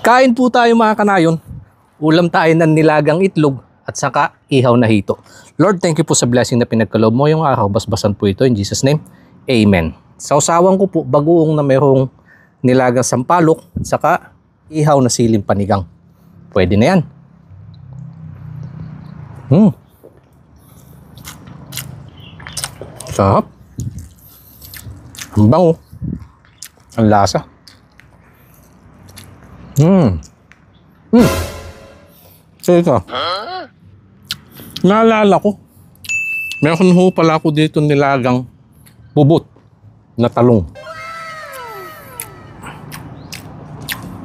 Kain po tayo mga kanayon. Ulam tayo ng nilagang itlog at saka ihaw na hito. Lord, thank you po sa blessing na pinagkaloob mo yung araw. Basbasan po ito in Jesus' name. Amen. Sa usawan ko po, bagoong na mayroong nilagang sampalok at saka ihaw na siling panigang. Pwede na yan. Sarap. Ang bango. Ang lasa. Teka. Naalala ko. Meron ho pala ako dito nilagang bubot na talong.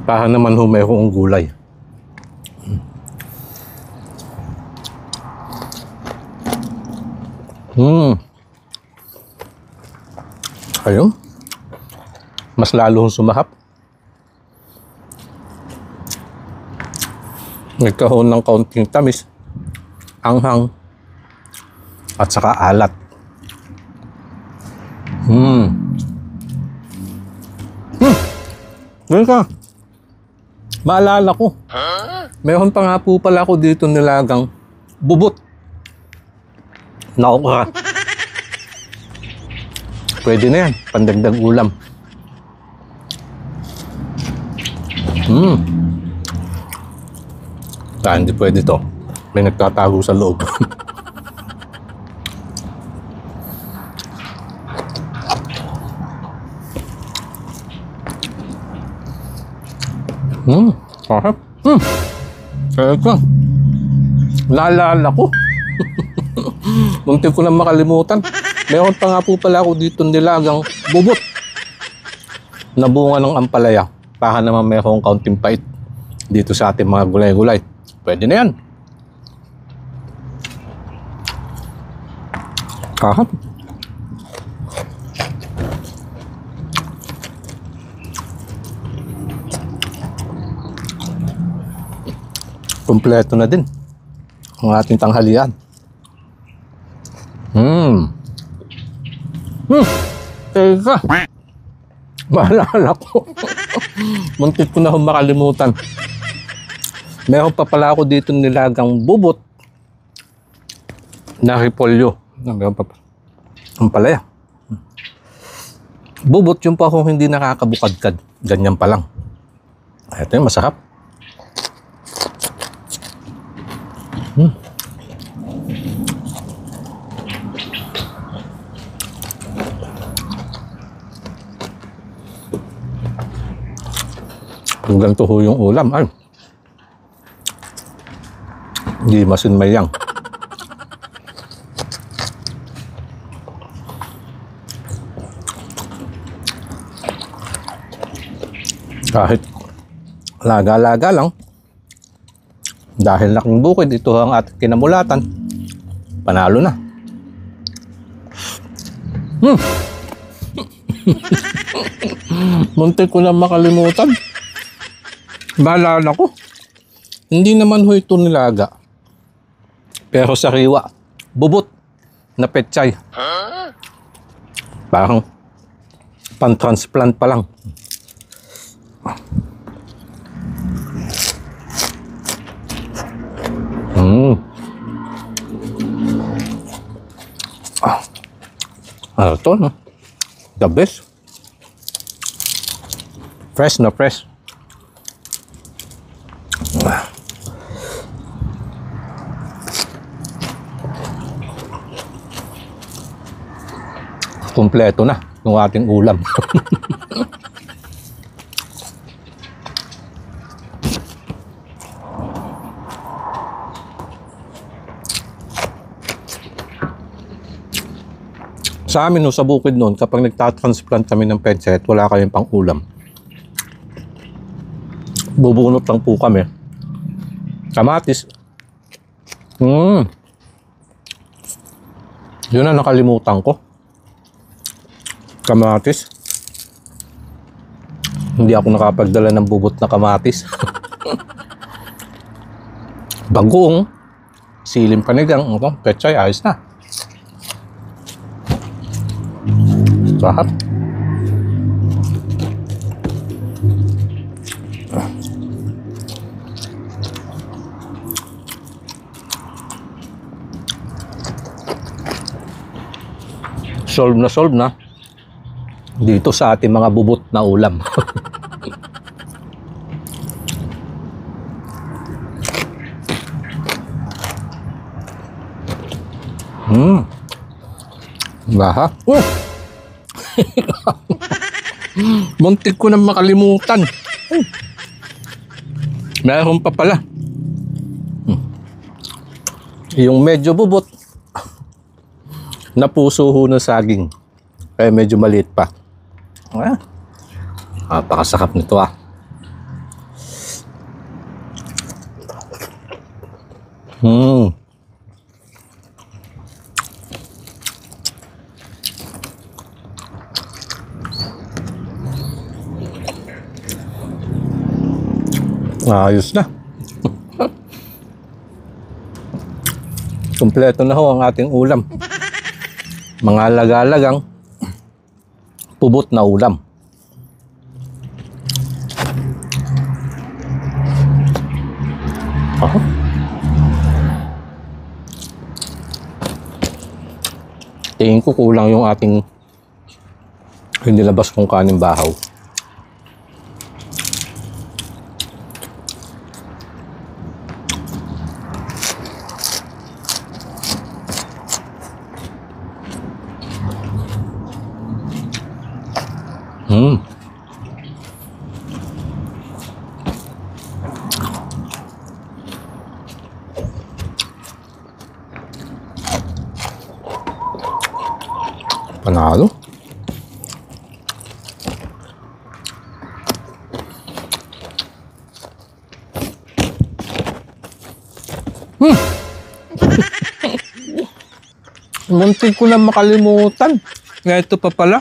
Para naman ho mayroong gulay. Ayun. Mas lalo sumahap. Nagkaroon ng kaunting tamis, anghang, at saka alat. Teka. Maalala ko. Meron pa nga po pala ako dito nilagang bubot na okra. Pwede na yan, pandagdag ulam. Hindi pwede to. May nagtatago sa loob. Sarap. Teka. Naalala ko. Muntik ko lang makalimutan. Meron pa nga po pala ako dito nilagang bubot na bunga ng ampalaya. Para naman mayroong kaunting pait dito sa ating mga gulay-gulay. Pwede na yan. Kahap. Kompleto na din ang ating tanghalian. Teka. Maalala ko. Muntik ko na makalimutan. Meron pa pala ako dito nilagang bubot na repolyo. Meron pa ang palaya. Bubot yung pa kung hindi nakakabukadkad. Ganyan pa lang. Ito yung masarap. Kung ganito ho yung ulam, ay, hindi masinmayang. Kahit laga-laga lang, dahil laking bukid, ito ang ating kinamulatan, panalo na. Muntik ko na makalimutan. Maalala ko. Hindi naman ho ito nilaga. Pero sariwa. Bubot na pechay. Parang pan-transplant pa lang. Ano to, no? The best. Fresh na fresh. Kompleto na yung ating ulam. Sa amin no, sa bukid noon, kapag nagtatransplant kami ng pencet, wala kaming pang ulam. Bubunot lang po kami. Kamatis. Yun na nakalimutan ko. Kamatis. Hindi ako nakapagdala ng bubot na kamatis. Bagoong. Siling panigang. Pechay, ayos na. Sarap. solve na dito sa ating mga bubot na ulam. Baha. Muntik ko nang makalimutan. Meron pa pala. Yung medyo bubot na puso ho ng saging. Kaya medyo maliit pa. Napakasarap nito ah. Ayos na. Kompleto na ho ang ating ulam. Mga laga-lagang pubot na ulam. Tingin ko kulang yung ating inilabas kong kanin bahaw. Panalo. Muntik ko na makalimutan. Ito pa pala.